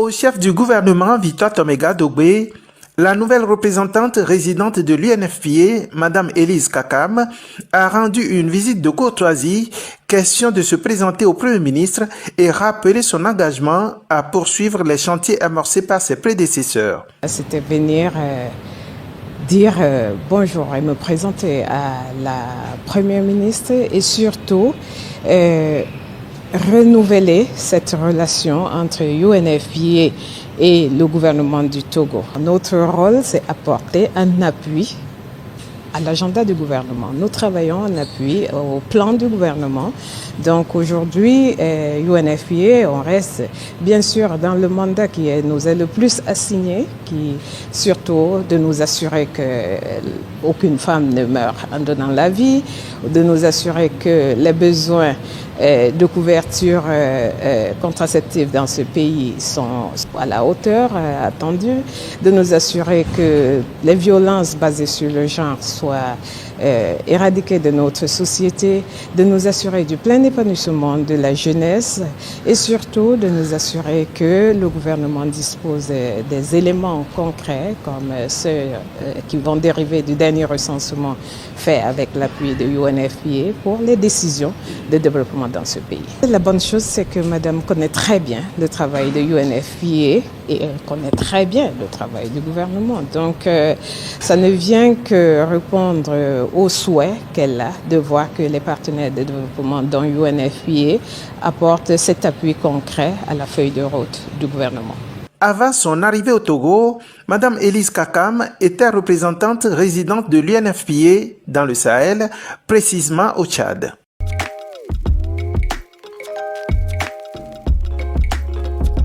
Au chef du gouvernement Victoire Toméga Dogbe, la nouvelle représentante résidente de l'UNFPA, Mme Elise Kakam, a rendu une visite de courtoisie, question de se présenter au Premier ministre et rappeler son engagement à poursuivre les chantiers amorcés par ses prédécesseurs. C'était venir dire bonjour et me présenter à la Première ministre et surtout renouveler cette relation entre UNFPA et le gouvernement du Togo. Notre rôle, c'est apporter un appui à l'agenda du gouvernement. Nous travaillons en appui au plan du gouvernement. Donc aujourd'hui, UNFPA, on reste bien sûr dans le mandat qui nous est le plus assigné, qui surtout de nous assurer qu'aucune femme ne meurt en donnant la vie, de nous assurer que les besoins de couverture contraceptive dans ce pays sont à la hauteur attendue, de nous assurer que les violences basées sur le genre soient éradiquées de notre société, de nous assurer du plein épanouissement de la jeunesse et surtout de nous assurer que le gouvernement dispose des éléments concrets comme ceux qui vont dériver du dernier recensement fait avec l'appui de UNFPA pour les décisions de développement dans ce pays. La bonne chose, c'est que Madame connaît très bien le travail de UNFPA et elle connaît très bien le travail du gouvernement. Donc, ça ne vient que répondre aux souhaits qu'elle a de voir que les partenaires de développement dont UNFPA apportent cet appui concret à la feuille de route du gouvernement. Avant son arrivée au Togo, Mme Elise Kakam était représentante résidente de l'UNFPA dans le Sahel, précisément au Tchad.